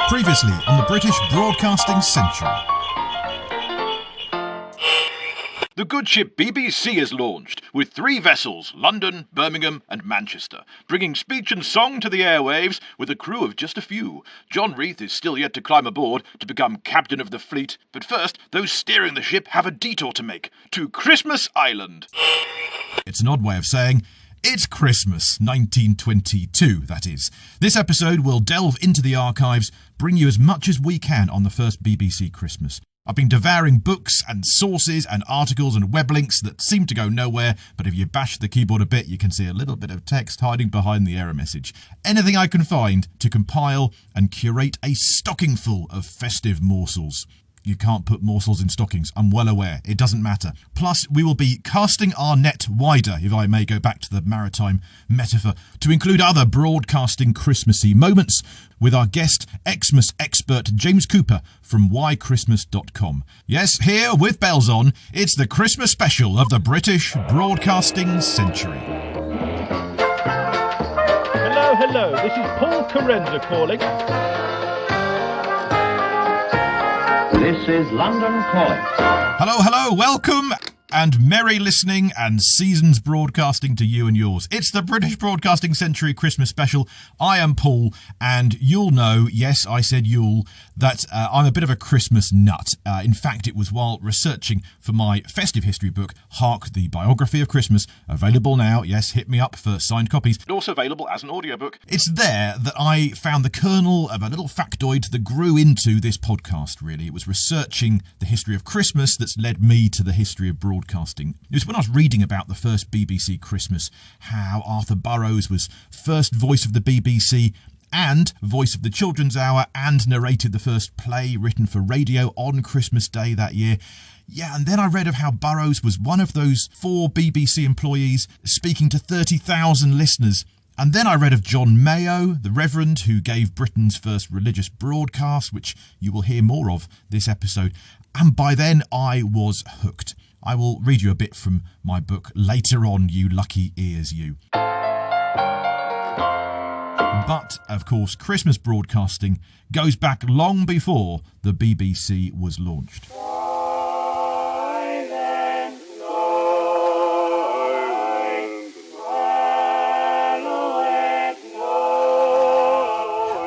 Previously on the British Broadcasting Century. The good ship BBC is launched, with 3 vessels, London, Birmingham and Manchester, bringing speech and song to the airwaves with a crew of just a few. John Reith is still yet to climb aboard to become captain of the fleet, but first, those steering the ship have a detour to make, to Christmas Island. It's an odd way of saying, it's Christmas, 1922, that is. This episode will delve into the archives, bring you as much as we can on the first BBC Christmas. I've been devouring books and sources and articles and web links that seem to go nowhere, but if you bash the keyboard a bit, you can see a little bit of text hiding behind the error message. Anything I can find to compile and curate a stocking full of festive morsels. You can't put morsels in stockings, I'm well aware, it doesn't matter. Plus, we will be casting our net wider, if I may go back to the maritime metaphor, to include other broadcasting Christmassy moments with our guest, Xmas expert James Cooper from whychristmas.com. Yes, here with bells on, it's the Christmas special of the British Broadcasting Century. Hello, this is Paul Carenza calling. This is London calling. Hello, welcome and merry listening and seasons broadcasting to you and yours. It's the British Broadcasting Century Christmas special. I am Paul, and you'll know, yes, I said you'll, that I'm a bit of a Christmas nut. In fact, it was while researching for my festive history book, Hark, the Biography of Christmas, available now, yes, hit me up for signed copies. Also available as an audiobook. It's there that I found the kernel of a little factoid that grew into this podcast, really. It was researching the history of Christmas that's led me to the history of broadcasting. It was when I was reading about the first BBC Christmas, how Arthur Burrows was first voice of the BBC and voice of the Children's Hour and narrated the first play written for radio on Christmas Day that year. Yeah, and then I read of how Burrows was one of those 4 BBC employees speaking to 30,000 listeners. And then I read of John Mayo, the Reverend, who gave Britain's first religious broadcast, which you will hear more of this episode. And by then I was hooked. I will read you a bit from my book later on, you lucky ears, you. But, of course, Christmas broadcasting goes back long before the BBC was launched.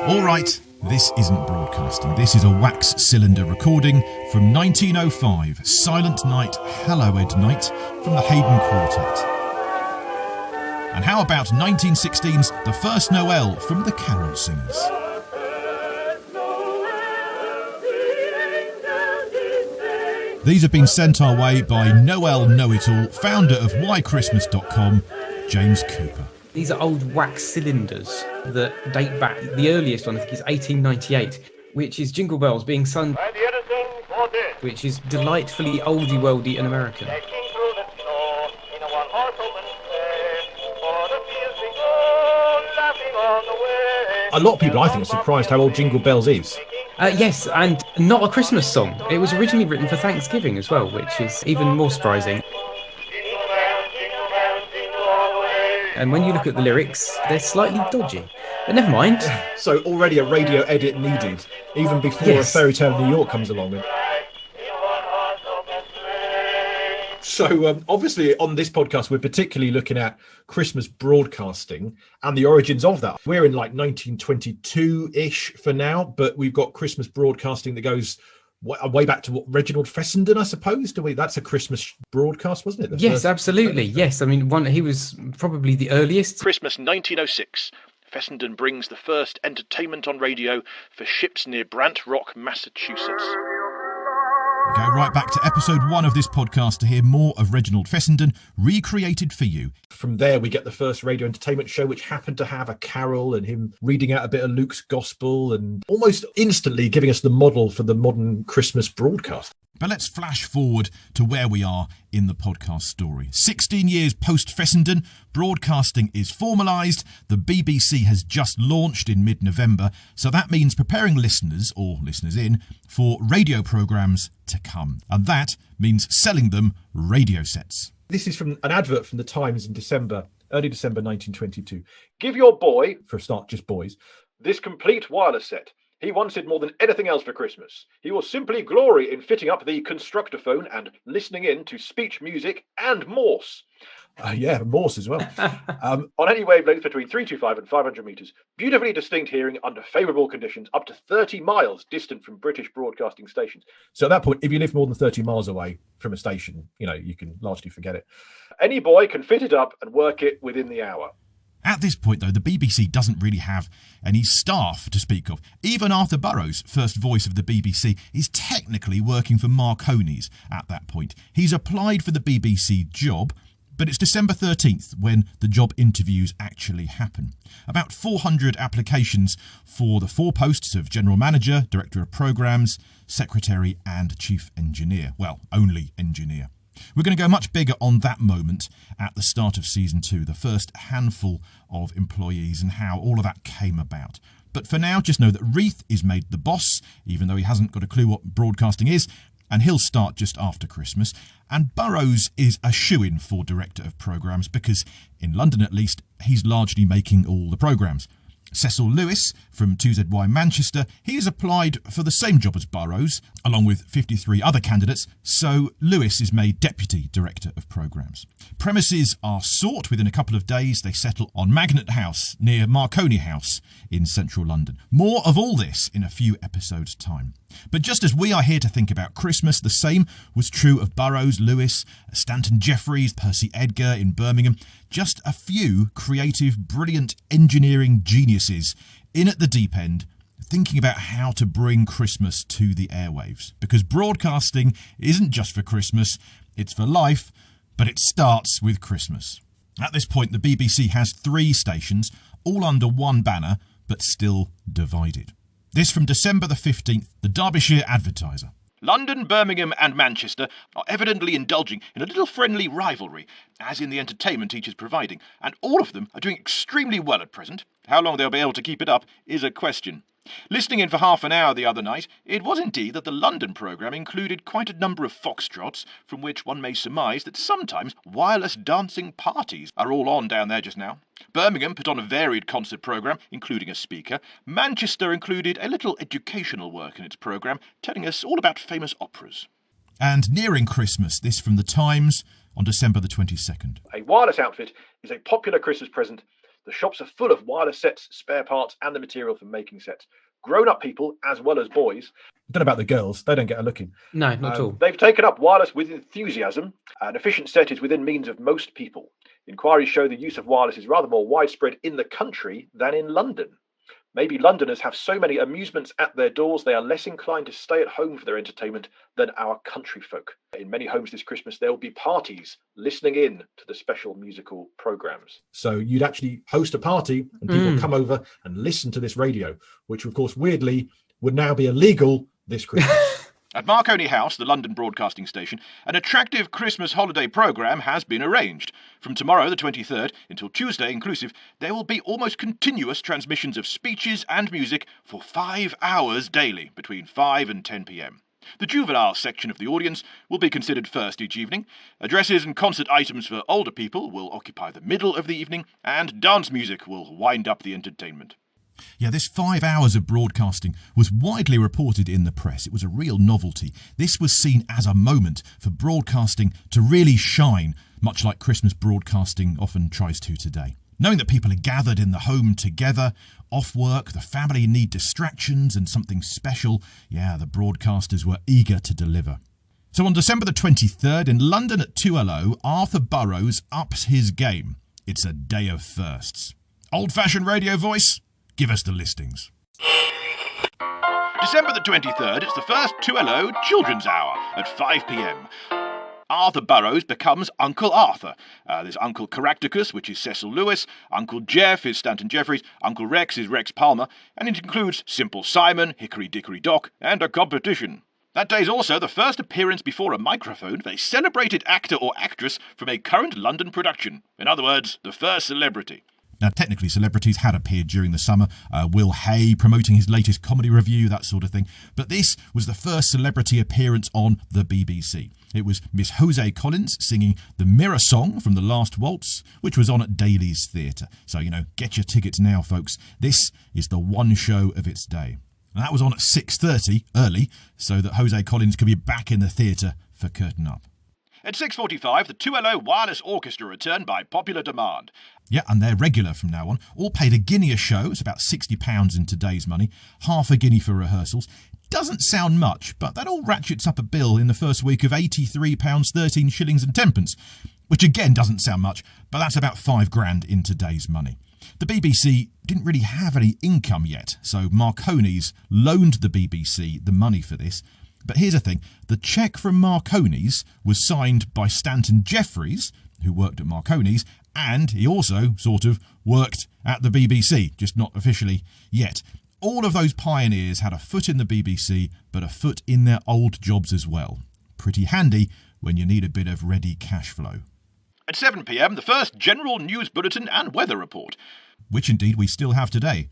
All right, this isn't broadcasting. This is a wax cylinder recording from 1905, Silent Night, Hallowed Night, from the Haydn Quartet. And how about 1916's The First Noel from the Carol Singers? These have been sent our way by Noel Know-It-All, founder of whychristmas.com, James Cooper. These are old wax cylinders that date back. The earliest one, I think, is 1898, which is Jingle Bells being sung, which is delightfully oldie-worldy and American. A lot of people, I think, are surprised how old Jingle Bells is. Yes, and not a Christmas song. It was originally written for Thanksgiving as well, which is even more surprising. And when you look at the lyrics, they're slightly dodgy. But never mind. So already a radio edit needed, even before Yes. A Fairy Tale of New York comes along. So obviously on this podcast, we're particularly looking at Christmas broadcasting and the origins of that. We're in like 1922-ish for now, but we've got Christmas broadcasting that goes way back to Reginald Fessenden, I suppose. That's a Christmas broadcast, wasn't it? Yes, absolutely. Yes, I mean, he was probably the earliest. Christmas 1906. Fessenden brings the first entertainment on radio for ships near Brant Rock, Massachusetts. Go right back to episode 1 of this podcast to hear more of Reginald Fessenden recreated for you. From there, we get the first radio entertainment show, which happened to have a carol and him reading out a bit of Luke's gospel and almost instantly giving us the model for the modern Christmas broadcast. But let's flash forward to where we are in the podcast story. 16 years post-Fessenden, broadcasting is formalised. The BBC has just launched in mid-November, so that means preparing listeners, or listeners in, for radio programmes to come. And that means selling them radio sets. This is from an advert from the Times in early December 1922. Give your boy, for a start, just boys, this complete wireless set. He wanted more than anything else for Christmas. He will simply glory in fitting up the constructophone and listening in to speech music and Morse. Yeah, Morse as well. On any wavelength between 325 and 500 metres, beautifully distinct hearing under favourable conditions, up to 30 miles distant from British broadcasting stations. So at that point, if you live more than 30 miles away from a station, you can largely forget it. Any boy can fit it up and work it within the hour. At this point, though, the BBC doesn't really have any staff to speak of. Even Arthur Burrows, first voice of the BBC, is technically working for Marconi's at that point. He's applied for the BBC job, but it's December 13th when the job interviews actually happen. About 400 applications for the 4 posts of General Manager, Director of Programmes, Secretary and Chief Engineer. Well, only engineer. We're going to go much bigger on that moment at the start of Season 2, the first handful of employees and how all of that came about. But for now, just know that Reith is made the boss, even though he hasn't got a clue what broadcasting is, and he'll start just after Christmas. And Burrows is a shoo-in for Director of Programmes because, in London at least, he's largely making all the programmes. Cecil Lewis from 2ZY Manchester, he has applied for the same job as Burrows, along with 53 other candidates, so Lewis is made Deputy Director of Programmes. Premises are sought within a couple of days. They settle on Magnet House near Marconi House in central London. More of all this in a few episodes' time. But just as we are here to think about Christmas, the same was true of Burrows, Lewis, Stanton Jeffries, Percy Edgar in Birmingham. Just a few creative, brilliant engineering geniuses in at the deep end, thinking about how to bring Christmas to the airwaves. Because broadcasting isn't just for Christmas, it's for life, but it starts with Christmas. At this point, the BBC has 3 stations, all under one banner, but still divided. This from December the 15th, the Derbyshire Advertiser. London, Birmingham and Manchester are evidently indulging in a little friendly rivalry, as in the entertainment each is providing, and all of them are doing extremely well at present. How long they'll be able to keep it up is a question. Listening in for half an hour the other night, it was indeed that the London programme included quite a number of foxtrots, from which one may surmise that sometimes wireless dancing parties are all on down there just now. Birmingham put on a varied concert programme, including a speaker. Manchester included a little educational work in its programme, telling us all about famous operas. And nearing Christmas, this from The Times on December the 22nd. A wireless outfit is a popular Christmas present. The shops are full of wireless sets, spare parts and the material for making sets. Grown-up people as well as boys. I don't know about the girls, they don't get a look in. No, not at all. They've taken up wireless with enthusiasm. An efficient set is within means of most people. Inquiries show the use of wireless is rather more widespread in the country than in London. Maybe Londoners have so many amusements at their doors they are less inclined to stay at home for their entertainment than our country folk. In many homes this Christmas there will be parties listening in to the special musical programmes. So you'd actually host a party and people come over and listen to this radio, which of course weirdly would now be illegal this Christmas. At Marconi House, the London broadcasting station, an attractive Christmas holiday programme has been arranged. From tomorrow, the 23rd, until Tuesday inclusive, there will be almost continuous transmissions of speeches and music for 5 hours daily, between 5 and 10 p.m. The juvenile section of the audience will be considered first each evening. Addresses and concert items for older people will occupy the middle of the evening, and dance music will wind up the entertainment. Yeah, this 5 hours of broadcasting was widely reported in the press. It was a real novelty. This was seen as a moment for broadcasting to really shine, much like Christmas broadcasting often tries to today. Knowing that people are gathered in the home together, off work, the family need distractions and something special, yeah, the broadcasters were eager to deliver. So on December the 23rd, in London at 2:00, Arthur Burrows ups his game. It's a day of firsts. Old-fashioned radio voice? Give us the listings. December the 23rd, it's the first 2LO Children's Hour at 5 p.m. Arthur Burrows becomes Uncle Arthur. There's Uncle Caractacus, which is Cecil Lewis. Uncle Jeff is Stanton Jeffries. Uncle Rex is Rex Palmer. And it includes Simple Simon, Hickory Dickory Dock, and a competition. That day's also the first appearance before a microphone of a celebrated actor or actress from a current London production. In other words, the first celebrity. Now, technically, celebrities had appeared during the summer. Will Hay promoting his latest comedy review, that sort of thing. But this was the first celebrity appearance on the BBC. It was Miss Jose Collins singing the Mirror Song from The Last Waltz, which was on at Daly's Theatre. So, get your tickets now, folks. This is the one show of its day. And that was on at 6:30, early, so that Jose Collins could be back in the theatre for Curtain Up. At 6:45, the 2LO Wireless Orchestra returned by popular demand. Yeah, and they're regular from now on. All paid a guinea a show. It's about £60 in today's money. Half a guinea for rehearsals. Doesn't sound much, but that all ratchets up a bill in the first week of £83, 13 shillings and 10pence, which again doesn't sound much, but that's about £5,000 in today's money. The BBC didn't really have any income yet, so Marconi's loaned the BBC the money for this. But here's the thing, the cheque from Marconi's was signed by Stanton Jeffries, who worked at Marconi's, and he also sort of worked at the BBC, just not officially yet. All of those pioneers had a foot in the BBC, but a foot in their old jobs as well. Pretty handy when you need a bit of ready cash flow. At 7 p.m, the first general news bulletin and weather report. Which indeed we still have today.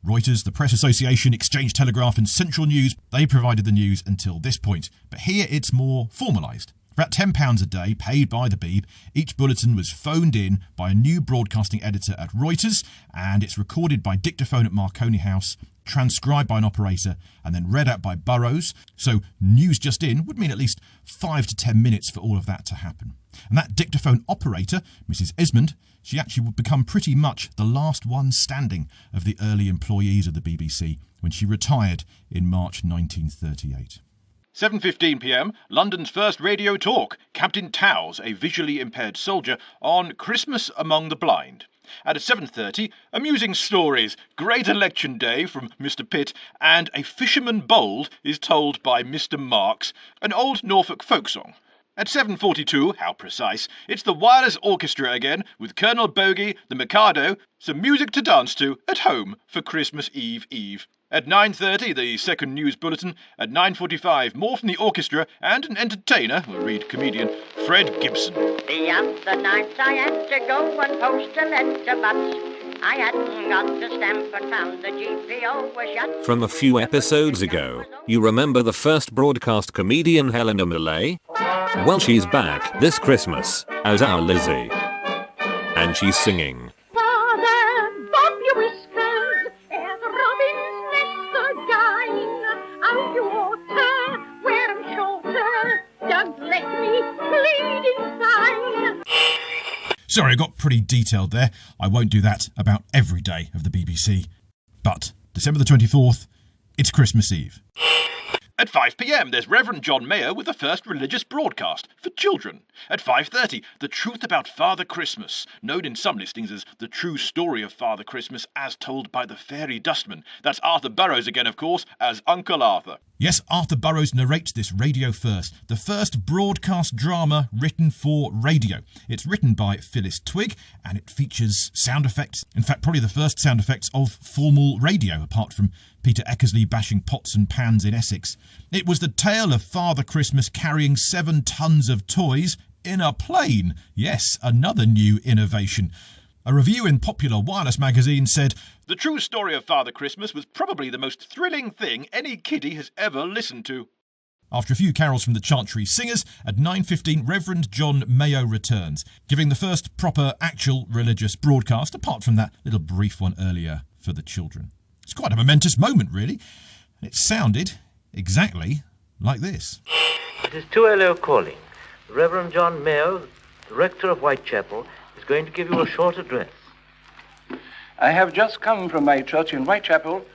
Reuters, the Press Association, Exchange Telegraph and Central News, they provided the news until this point. But here it's more formalised. For about £10 a day, paid by the Beeb, each bulletin was phoned in by a new broadcasting editor at Reuters, and it's recorded by dictaphone at Marconi House, transcribed by an operator, and then read out by Burrows. So news just in would mean at least 5 to 10 minutes for all of that to happen. And that dictaphone operator, Mrs. Esmond, she actually would become pretty much the last one standing of the early employees of the BBC when she retired in March 1938. 7:15 p.m, London's first radio talk, Captain Towse, a visually impaired soldier, on Christmas Among the Blind. And at 7:30, amusing stories, great election day from Mr. Pitt, and a fisherman bold is told by Mr. Marks, an old Norfolk folk song. At 7:42, how precise, it's the Wireless Orchestra again, with Colonel Bogey, the Mikado, some music to dance to at home for Christmas Eve. At 9:30, the second news bulletin. At 9:45, more from the orchestra and an entertainer, we'll read comedian, Fred Gibson. The other night I had to go and post a letter, but I hadn't got the stamp and found the GPO was shut. From a few episodes ago, you remember the first broadcast comedian Helena Millais? Well, she's back this Christmas as our Lizzie. And she's singing. Father, bob your whiskers, and robin's nest again. Out you water, wear 'em shorter, don't let me bleed inside. Sorry, I got pretty detailed there. I won't do that about every day of the BBC. But December the 24th, it's Christmas Eve. At 5 p.m, there's Rev John Mayo with the first religious broadcast for children. At 5:30, The Truth About Father Christmas, known in some listings as The True Story of Father Christmas as Told by the Fairy Dustman. That's Arthur Burrows again, of course, as Uncle Arthur. Yes, Arthur Burrows narrates this radio first, the first broadcast drama written for radio. It's written by Phyllis Twigg, and it features sound effects. In fact, probably the first sound effects of formal radio, apart from Peter Eckersley bashing pots and pans in Essex. It was the tale of Father Christmas carrying 7 tons of toys in a plane. Yes, another new innovation. A review in Popular Wireless magazine said, The True Story of Father Christmas was probably the most thrilling thing any kiddie has ever listened to. After a few carols from the Chantry Singers, at 9:15 Rev John Mayo returns, giving the first proper actual religious broadcast, apart from that little brief one earlier for the children. It's quite a momentous moment, really. It sounded exactly like this. It is 2LO calling. Rev John Mayo, the rector of Whitechapel, is going to give you a short address. I have just come from my church in Whitechapel,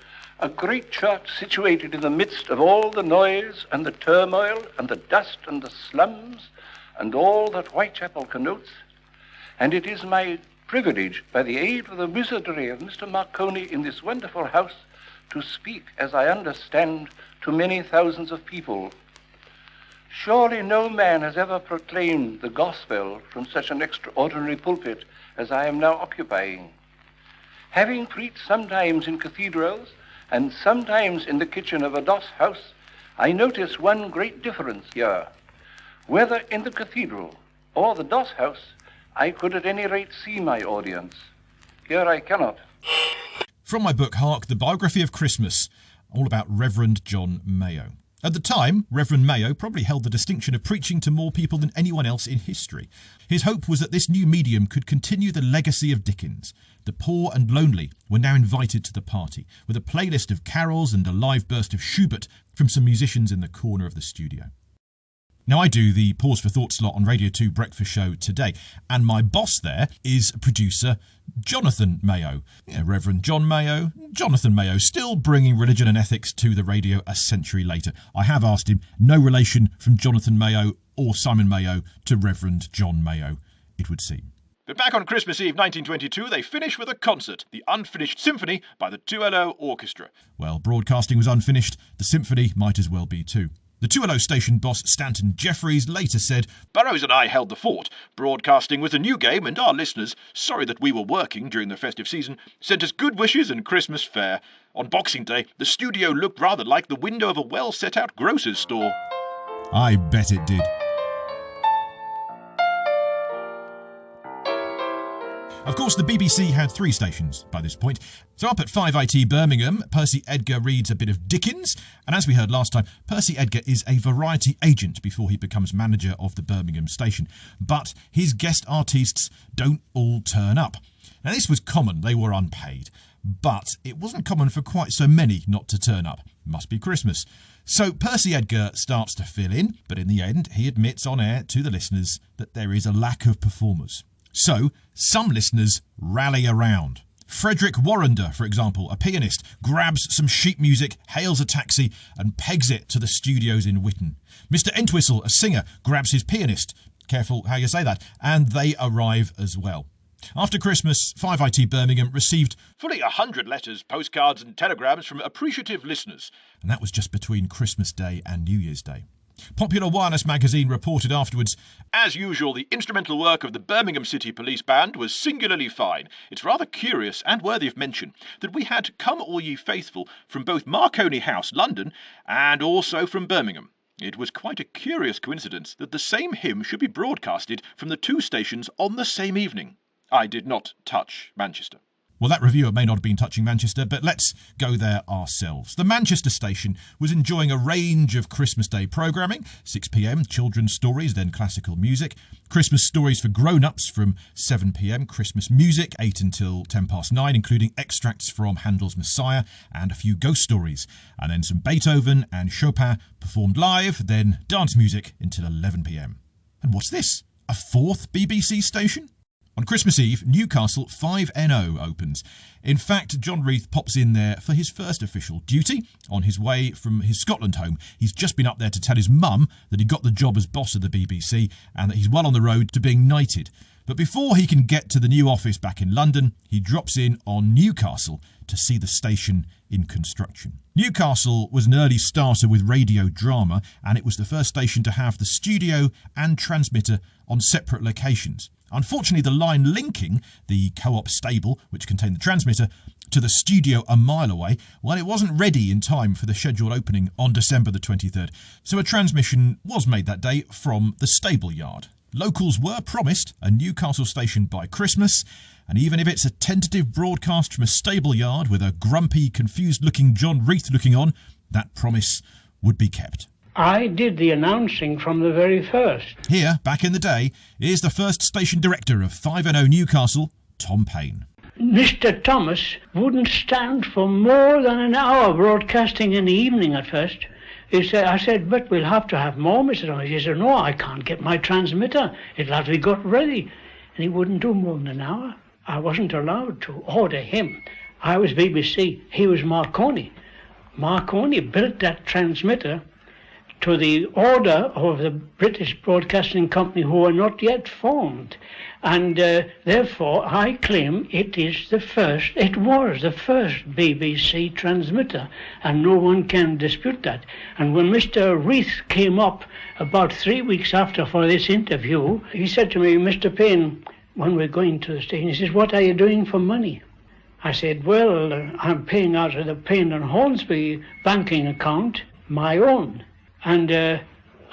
a great church situated in the midst of all the noise and the turmoil and the dust and the slums and all that Whitechapel connotes. And it is my privilege, by the aid of the wizardry of Mr. Marconi in this wonderful house, to speak, as I understand, to many thousands of people. Surely no man has ever proclaimed the gospel from such an extraordinary pulpit as I am now occupying. Having preached sometimes in cathedrals and sometimes in the kitchen of a doss house, I notice one great difference here. Whether in the cathedral or the doss house, I could at any rate see my audience. Here I cannot. From my book, Hark, The Biography of Christmas, all about Reverend John Mayo. At the time, Reverend Mayo probably held the distinction of preaching to more people than anyone else in history. His hope was that this new medium could continue the legacy of Dickens. The poor and lonely were now invited to the party, with a playlist of carols and a live burst of Schubert from some musicians in the corner of the studio. Now, I do the Pause for Thought slot on Radio 2 Breakfast Show today, and my boss there is producer Jonathan Mayo. Reverend John Mayo, Jonathan Mayo, still bringing religion and ethics to the radio a century later. I have asked him, no relation from Jonathan Mayo or Simon Mayo to Reverend John Mayo, it would seem. But back on Christmas Eve 1922, they finish with a concert, the Unfinished Symphony by the 2LO Orchestra. Well, broadcasting was unfinished, the symphony might as well be too. The 2LO station boss Stanton Jeffries later said, "Burroughs and I held the fort. Broadcasting was a new game, and our listeners, sorry that we were working during the festive season, sent us good wishes and Christmas fare. On Boxing Day, the studio looked rather like the window of a well-set-out grocer's store." I bet it did. Of course, the BBC had 3 stations by this point. So up at 5IT Birmingham, Percy Edgar reads a bit of Dickens, and as we heard last time, Percy Edgar is a variety agent before he becomes manager of the Birmingham station. But his guest artists don't all turn up. Now, this was common, they were unpaid. But it wasn't common for quite so many not to turn up. Must be Christmas. So Percy Edgar starts to fill in, but in the end, he admits on air to the listeners that there is a lack of performers. So, some listeners rally around. Frederick Warrender, for example, a pianist, grabs some sheet music, hails a taxi and pegs it to the studios in Whitton. Mr. Entwistle, a singer, grabs his pianist, careful how you say that, and they arrive as well. After Christmas, 5IT Birmingham received fully 100 letters, postcards and telegrams from appreciative listeners. And that was just between Christmas Day and New Year's Day. Popular Wireless magazine reported afterwards, "As usual, the instrumental work of the Birmingham City Police Band was singularly fine. It's rather curious and worthy of mention that we had Come All Ye Faithful from both Marconi House, London, and also from Birmingham. It was quite a curious coincidence that the same hymn should be broadcasted from the 2 stations on the same evening. I did not touch Manchester." Well, that reviewer may not have been touching Manchester, but let's go there ourselves. The Manchester station was enjoying a range of Christmas Day programming, 6 p.m, children's stories, then classical music, Christmas stories for grown-ups from 7 p.m, Christmas music, 8 until 9:10, including extracts from Handel's Messiah and a few ghost stories, and then some Beethoven and Chopin performed live, then dance music until 11 p.m. And what's this? A 4th BBC station? On Christmas Eve, Newcastle 5NO opens. In fact, John Reith pops in there for his first official duty. On his way from his Scotland home, he's just been up there to tell his mum that he got the job as boss of the BBC and that he's well on the road to being knighted. But before he can get to the new office back in London, he drops in on Newcastle to see the station in construction. Newcastle was an early starter with radio drama, and it was the first station to have the studio and transmitter on separate locations. Unfortunately, the line linking the co-op stable, which contained the transmitter, to the studio a mile away, well, it wasn't ready in time for the scheduled opening on December the 23rd, so a transmission was made that day from the stable yard. Locals were promised a Newcastle station by Christmas, and even if it's a tentative broadcast from a stable yard with a grumpy, confused-looking John Reith looking on, that promise would be kept. I did the announcing from the very first. Here, back in the day, is the first station director of 5NO Newcastle, Tom Payne. Mr. Thomas wouldn't stand for more than an hour broadcasting in the evening at first. I said, "But we'll have to have more, Mr. Thomas." He said, "No, I can't get my transmitter. It'll have to be got ready." And he wouldn't do more than an hour. I wasn't allowed to order him. I was BBC. He was Marconi. Marconi built that transmitter to the order of the British Broadcasting Company, who are not yet formed. And therefore, I claim it was the first BBC transmitter, and no one can dispute that. And when Mr. Reith came up about 3 weeks after for this interview, he said to me, "Mr. Payne, when we're going to the station," he says, "What are you doing for money?" I said, "Well, I'm paying out of the Payne and Hornsby banking account, my own. And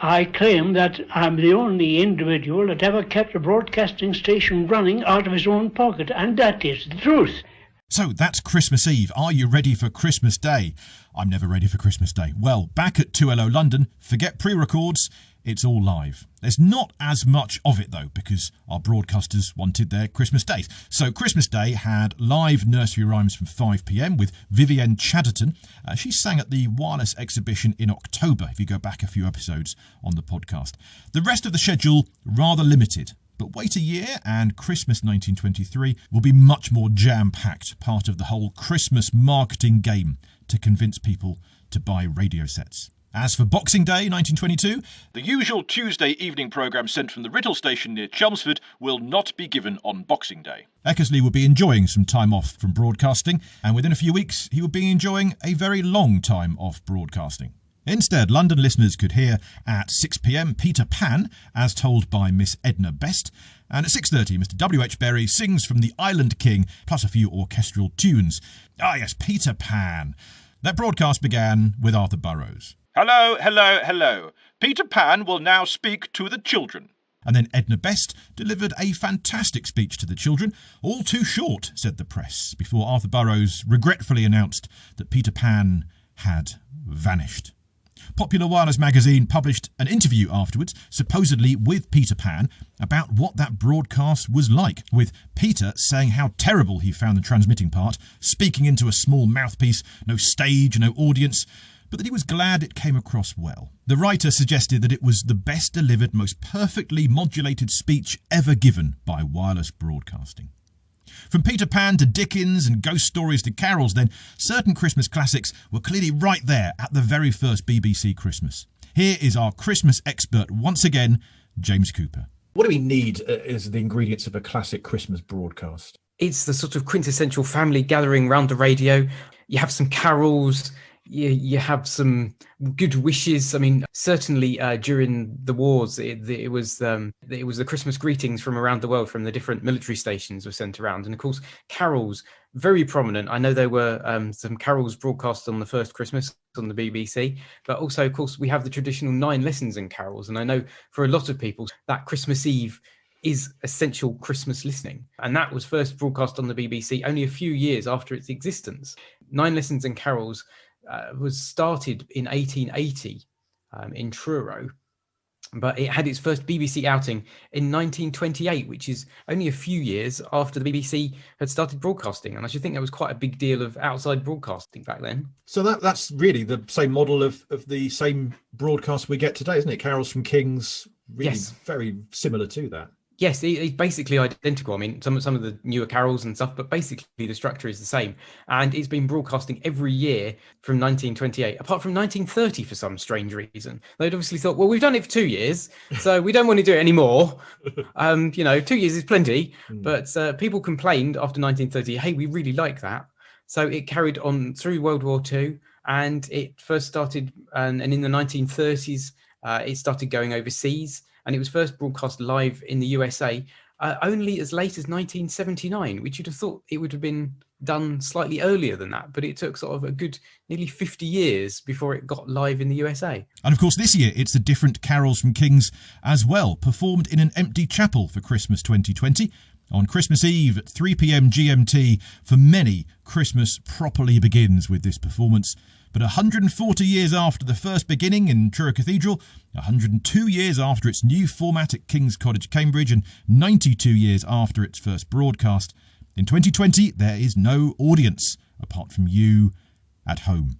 I claim that I'm the only individual that ever kept a broadcasting station running out of his own pocket, and that is the truth." So that's Christmas Eve. Are you ready for Christmas Day? I'm never ready for Christmas Day. Well, back at 2LO London, forget pre-records, it's all live. There's not as much of it though, because our broadcasters wanted their Christmas days. So Christmas Day had live nursery rhymes from 5 p.m. with Vivienne Chatterton. She sang at the Wireless exhibition in October, if you go back a few episodes on the podcast. The rest of the schedule, rather limited. But wait a year and Christmas 1923 will be much more jam-packed, part of the whole Christmas marketing game to convince people to buy radio sets. As for Boxing Day 1922, the usual Tuesday evening programme sent from the Riddle station near Chelmsford will not be given on Boxing Day. Eckersley will be enjoying some time off from broadcasting, and within a few weeks he will be enjoying a very long time off broadcasting. Instead, London listeners could hear at 6 p.m. Peter Pan, as told by Miss Edna Best, and at 6:30 Mr. W.H. Berry sings from The Island King, plus a few orchestral tunes. Ah yes, Peter Pan. That broadcast began with Arthur Burrows. Hello, hello, hello. Peter Pan will now speak to the children. And then Edna Best delivered a fantastic speech to the children, all too short, said the press, before Arthur Burrows regretfully announced that Peter Pan had vanished. Popular Wireless magazine published an interview afterwards, supposedly with Peter Pan, about what that broadcast was like, with Peter saying how terrible he found the transmitting part, speaking into a small mouthpiece, no stage, no audience, but that he was glad it came across well. The writer suggested that it was the best delivered, most perfectly modulated speech ever given by wireless broadcasting. From Peter Pan to Dickens and ghost stories to carols, then, certain Christmas classics were clearly right there at the very first BBC Christmas. Here is our Christmas expert once again, James Cooper. What do we need as the ingredients of a classic Christmas broadcast? It's the sort of quintessential family gathering round the radio. You have some carols. You have some good wishes. I mean, certainly during the wars, it was the Christmas greetings from around the world, from the different military stations were sent around. And of course, carols, very prominent. I know there were some carols broadcast on the first Christmas on the BBC, but also, of course, we have the traditional 9 lessons in carols. And I know for a lot of people that Christmas Eve is essential Christmas listening. And that was first broadcast on the BBC only a few years after its existence. 9 lessons and carols was started in 1880 in Truro, but it had its first BBC outing in 1928, which is only a few years after the BBC had started broadcasting. And I should think that was quite a big deal of outside broadcasting back then. So that's really the same model of the same broadcast we get today, isn't it? Carols from Kings, really yes. Very similar to that. Yes, it's basically identical. I mean, some of the newer carols and stuff, but basically the structure is the same. And it's been broadcasting every year from 1928, apart from 1930 for some strange reason. They'd obviously thought, well, we've done it for 2 years, so we don't want to do it anymore. 2 years is plenty. But people complained after 1930, hey, we really like that. So it carried on through World War II, and it first started, and in the 1930s, it started going overseas. And it was first broadcast live in the USA only as late as 1979, which you'd have thought it would have been done slightly earlier than that. But it took sort of a good nearly 50 years before it got live in the USA. And of course, this year, it's the different carols from Kings as well, performed in an empty chapel for Christmas 2020. On Christmas Eve at 3 p.m. GMT, for many, Christmas properly begins with this performance. But 140 years after the first beginning in Truro Cathedral, 102 years after its new format at King's College, Cambridge, and 92 years after its first broadcast, in 2020 there is no audience apart from you at home.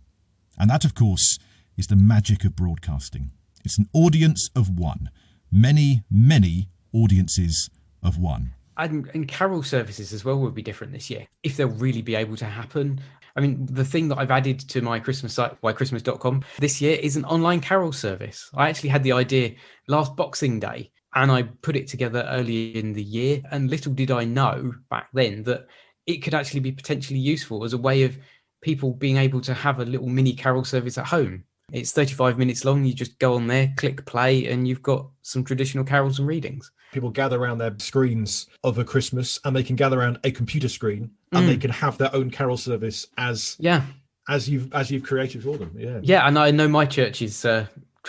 And that, of course, is the magic of broadcasting. It's an audience of one. Many, many audiences of one. And carol services as well will be different this year, if they'll really be able to happen. I mean, the thing that I've added to my Christmas site, whychristmas.com, this year is an online carol service. I actually had the idea last Boxing Day, and I put it together early in the year. And little did I know back then that it could actually be potentially useful as a way of people being able to have a little mini carol service at home. It's 35 minutes long. You just go on there, click play, and you've got some traditional carols and readings. People gather around their screens of a Christmas, and they can gather around a computer screen, and they can have their own carol service as you've created for them. Yeah, and I know my church is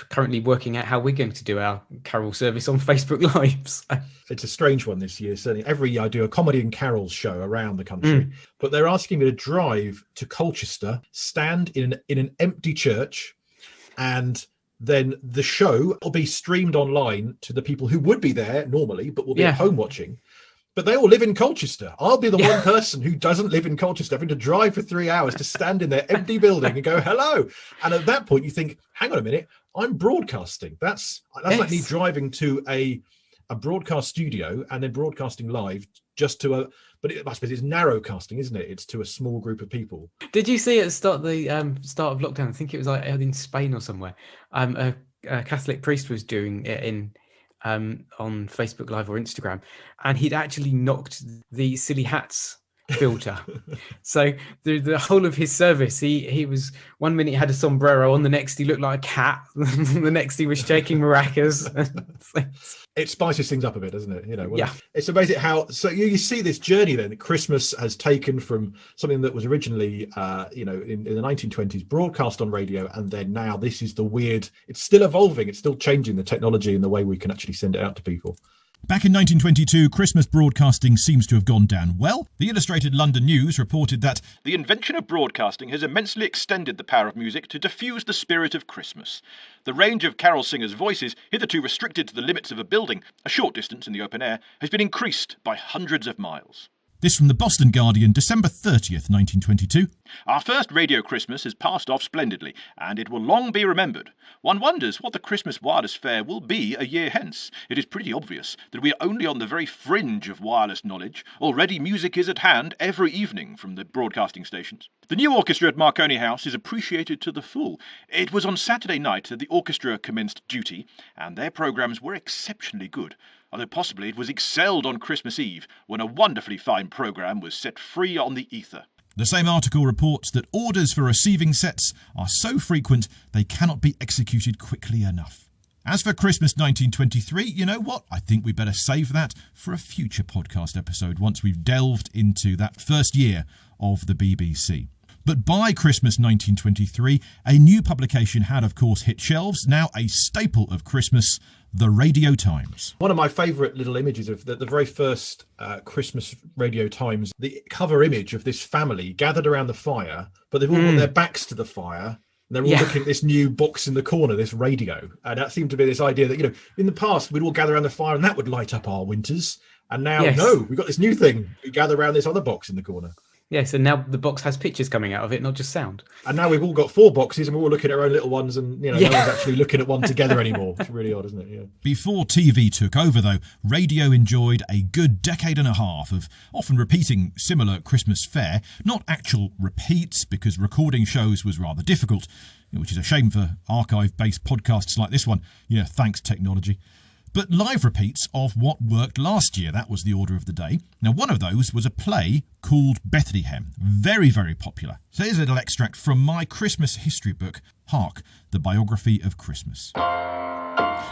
currently working out how we're going to do our carol service on Facebook Live. So. It's a strange one this year. Certainly, every year I do a comedy and carols show around the country, but they're asking me to drive to Colchester, stand in an empty church, and then the show will be streamed online to the people who would be there normally, but will be at home watching. But they all live in Colchester. I'll be the one person who doesn't live in Colchester, having to drive for 3 hours to stand in their empty building and go, hello. And at that point, you think, hang on a minute, I'm broadcasting. That's like me driving to a broadcast studio and then broadcasting live just to but I suppose it's narrowcasting, isn't it? It's to a small group of people. Did you see at the start of lockdown? I think it was like in Spain or somewhere. A Catholic priest was doing it on Facebook Live or Instagram, and he'd actually knocked the silly hats filter. So the whole of his service, he was, one minute he had a sombrero on, the next he looked like a cat, the next he was shaking maracas. It spices things up a bit, doesn't it? It's amazing how, so you see this journey then that Christmas has taken from something that was originally in the 1920s broadcast on radio, and then now this is the weird, it's still evolving, it's still changing the technology and the way we can actually send it out to people. Back in 1922, Christmas broadcasting seems to have gone down well. The Illustrated London News reported that the invention of broadcasting has immensely extended the power of music to diffuse the spirit of Christmas. The range of carol singers' voices, hitherto restricted to the limits of a building, a short distance in the open air, has been increased by hundreds of miles. This from the Boston Guardian, December 30th, 1922. Our first radio Christmas has passed off splendidly, and it will long be remembered. One wonders what the Christmas wireless fare will be a year hence. It is pretty obvious that we are only on the very fringe of wireless knowledge. Already music is at hand every evening from the broadcasting stations. The new orchestra at Marconi House is appreciated to the full. It was on Saturday night that the orchestra commenced duty, and their programmes were exceptionally good. Although possibly it was excelled on Christmas Eve, when a wonderfully fine programme was set free on the ether. The same article reports that orders for receiving sets are so frequent they cannot be executed quickly enough. As for Christmas 1923, you know what? I think we better save that for a future podcast episode once we've delved into that first year of the BBC. But by Christmas 1923, a new publication had, of course, hit shelves, now a staple of Christmas, the Radio Times. One of my favourite little images of the very first Christmas Radio Times, the cover image of this family gathered around the fire, but they've all got their backs to the fire. And they're all looking at this new box in the corner, this radio. And that seemed to be this idea that, in the past, we'd all gather around the fire and that would light up our winters. And now, no, we've got this new thing. We gather around this other box in the corner. Yes, and now the box has pictures coming out of it, not just sound. And now we've all got 4 boxes and we're all looking at our own little ones, and no one's actually looking at one together anymore. It's really odd, isn't it? Yeah. Before TV took over, though, radio enjoyed a good decade and a half of often repeating similar Christmas fare. Not actual repeats, because recording shows was rather difficult, which is a shame for archive-based podcasts like this one. Yeah, thanks, technology. But live repeats of what worked last year. That was the order of the day. Now, one of those was a play called Bethlehem. Very, very popular. So here's a little extract from my Christmas history book, Hark, the Biography of Christmas.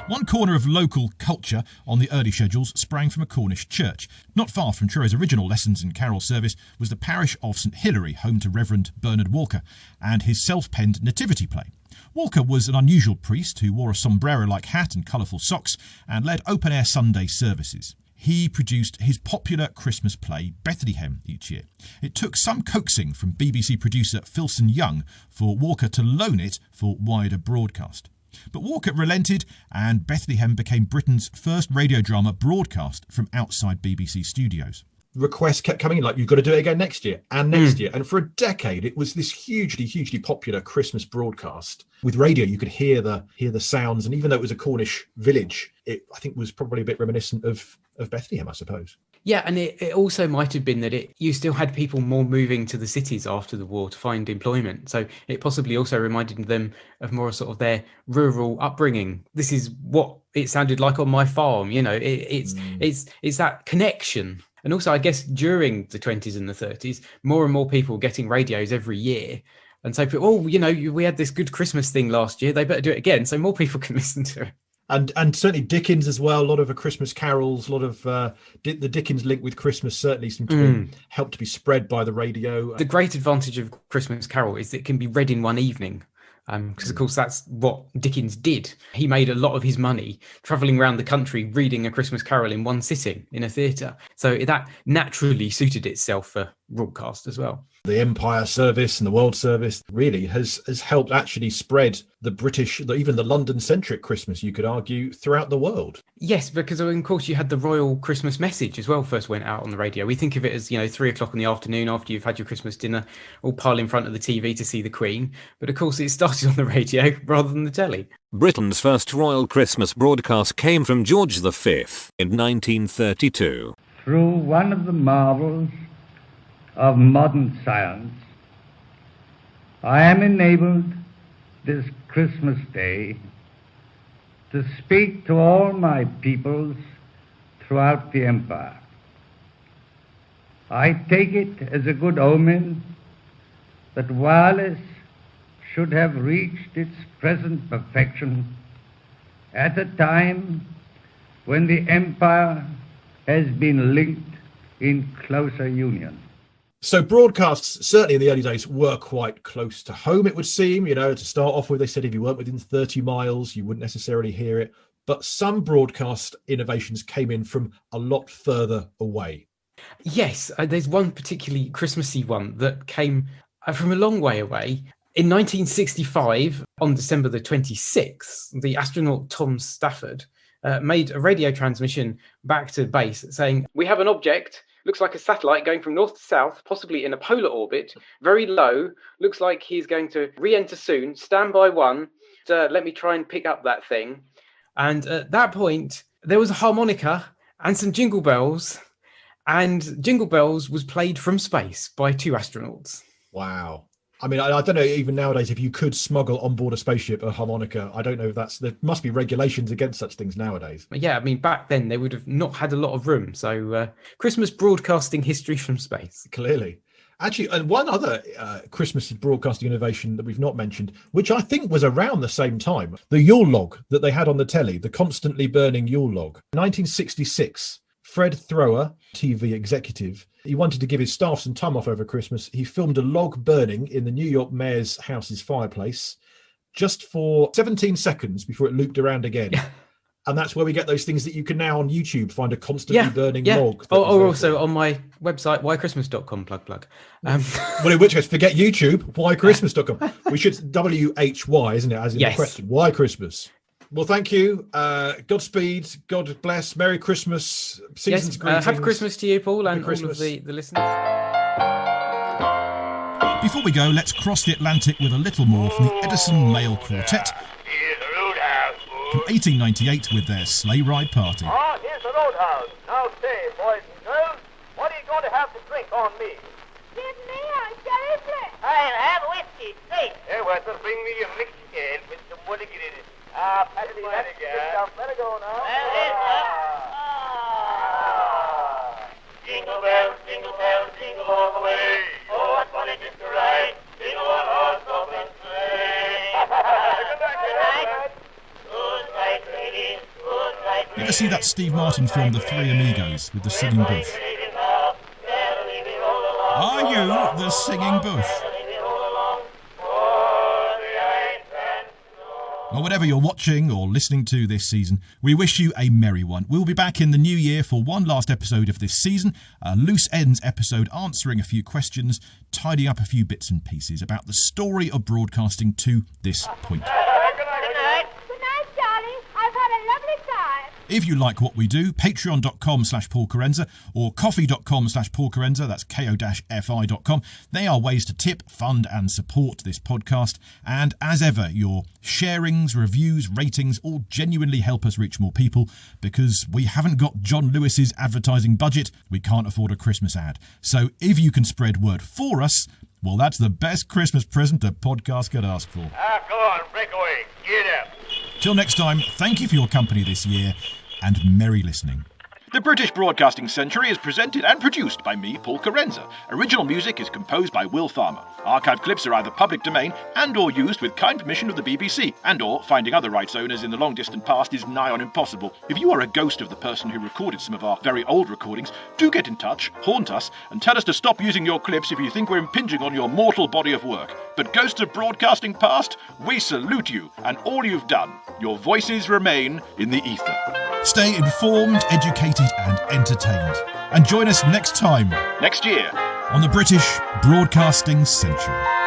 One corner of local culture on the early schedules sprang from a Cornish church. Not far from Truro's original lessons and carol service was the parish of St Hilary, home to Reverend Bernard Walker, and his self-penned nativity play. Walker was an unusual priest who wore a sombrero-like hat and colourful socks and led open-air Sunday services. He produced his popular Christmas play Bethlehem each year. It took some coaxing from BBC producer Philson Young for Walker to loan it for wider broadcast. But Walker relented, and Bethlehem became Britain's first radio drama broadcast from outside BBC studios. Requests kept coming in, like, you've got to do it again next year and next year. And for a decade, it was this hugely popular Christmas broadcast. With radio, you could hear the sounds. And even though it was a Cornish village, it, I think, was probably a bit reminiscent of Bethlehem, I suppose. Yeah, and it also might have been that you still had people more moving to the cities after the war to find employment. So it possibly also reminded them of more sort of their rural upbringing. This is what it sounded like on my farm. It's that connection. And also, I guess during the 20s and the 30s, more and more people were getting radios every year. And so, we had this good Christmas thing last year. They better do it again so more people can listen to it. And certainly Dickens as well. A lot of Christmas carols, a lot of the Dickens link with Christmas certainly seem to be helped to be spread by the radio. The great advantage of Christmas Carol is that it can be read in one evening. Because, of course, that's what Dickens did. He made a lot of his money travelling around the country reading A Christmas Carol in one sitting in a theatre. So that naturally suited itself for broadcast as well. The Empire Service and the World Service really has helped actually spread the British, even the London-centric Christmas, you could argue, throughout the world. Yes, because of course you had the Royal Christmas Message as well first went out on the radio. We think of it as, 3:00 in the afternoon after you've had your Christmas dinner, all pile in front of the TV to see the Queen. But of course it started on the radio rather than the telly. Britain's first royal Christmas broadcast came from George V in 1932. Through one of the marvels of modern science, I am enabled this Christmas Day to speak to all my peoples throughout the empire. I take it as a good omen that wireless should have reached its present perfection at a time when the empire has been linked in closer union. So broadcasts, certainly in the early days, were quite close to home, it would seem. To start off with, they said if you weren't within 30 miles, you wouldn't necessarily hear it. But some broadcast innovations came in from a lot further away. Yes, there's one particularly Christmassy one that came from a long way away. In 1965, on December the 26th, the astronaut Tom Stafford made a radio transmission back to base saying, "We have an object. Looks like a satellite going from north to south, possibly in a polar orbit, very low. Looks like he's going to re-enter soon. Stand by one. Let me try and pick up that thing." And at that point, there was a harmonica and some jingle bells. And Jingle Bells was played from space by two astronauts. Wow. I mean, I don't know even nowadays if you could smuggle on board a spaceship a harmonica. I don't know if there must be regulations against such things nowadays. Yeah, I mean, back then they would have not had a lot of room. So Christmas broadcasting history from space. Clearly. Actually, and one other Christmas broadcasting innovation that we've not mentioned, which I think was around the same time, the Yule log that they had on the telly, the constantly burning Yule log. 1966. Fred Thrower, TV executive, he wanted to give his staff some time off over Christmas. He filmed a log burning in the New York mayor's house's fireplace just for 17 seconds before it looped around again. And that's where we get those things that you can now on YouTube find a constantly burning log. Or also on my website, whychristmas.com, plug. Well, in which case, forget YouTube, whychristmas.com. We should WHY, isn't it? As in the question, why Christmas? Well, thank you. Godspeed. God bless. Merry Christmas. Season's greetings. Happy Christmas to you, Paul, and all of the listeners. Before we go, let's cross the Atlantic with a little more from the Edison Male Quartet from 1898 with their Sleigh Ride Party. Ah, here's the roadhouse. Now say, boys and girls, what are you going to have to drink on me? Give me a sherry flick. I'll have whiskey, straight. Hey, Walter, bring me a mixed ale with some mulligan in it. Ah, Patsy, that's good stuff. Let it go now. Jingle bells, jingle all the way. Oh, what fun it is to ride. Jingle on horse, open sleigh. Good night. Good night, ladies. Good night, You ever see that Steve Martin film, The Three Amigos, with the singing bush? Are you the singing bush? Well, whatever you're watching or listening to this season, we wish you a merry one. We'll be back in the new year for one last episode of this season, a loose ends episode answering a few questions, tidying up a few bits and pieces about the story of broadcasting to this point. Good night, darling. I've had a lovely time. If you like what we do, patreon.com/Paul Carenza or coffee.com/Paul Carenza, that's ko-fi.com. They are ways to tip, fund and support this podcast. And as ever, your sharings, reviews, ratings all genuinely help us reach more people because we haven't got John Lewis's advertising budget. We can't afford a Christmas ad. So if you can spread word for us, well, that's the best Christmas present a podcast could ask for. Ah, go on, break away. Get up. Till next time, thank you for your company this year and merry listening. The British Broadcasting Century is presented and produced by me, Paul Carenza. Original music is composed by Will Farmer. Archive clips are either public domain and or used with kind permission of the BBC, and or finding other rights owners in the long-distant past is nigh on impossible. If you are a ghost of the person who recorded some of our very old recordings, do get in touch, haunt us, and tell us to stop using your clips if you think we're impinging on your mortal body of work. But ghosts of broadcasting past, we salute you and all you've done. Your voices remain in the ether. Stay informed, educated and entertained. And join us next time. Next year. On the British Broadcasting Century.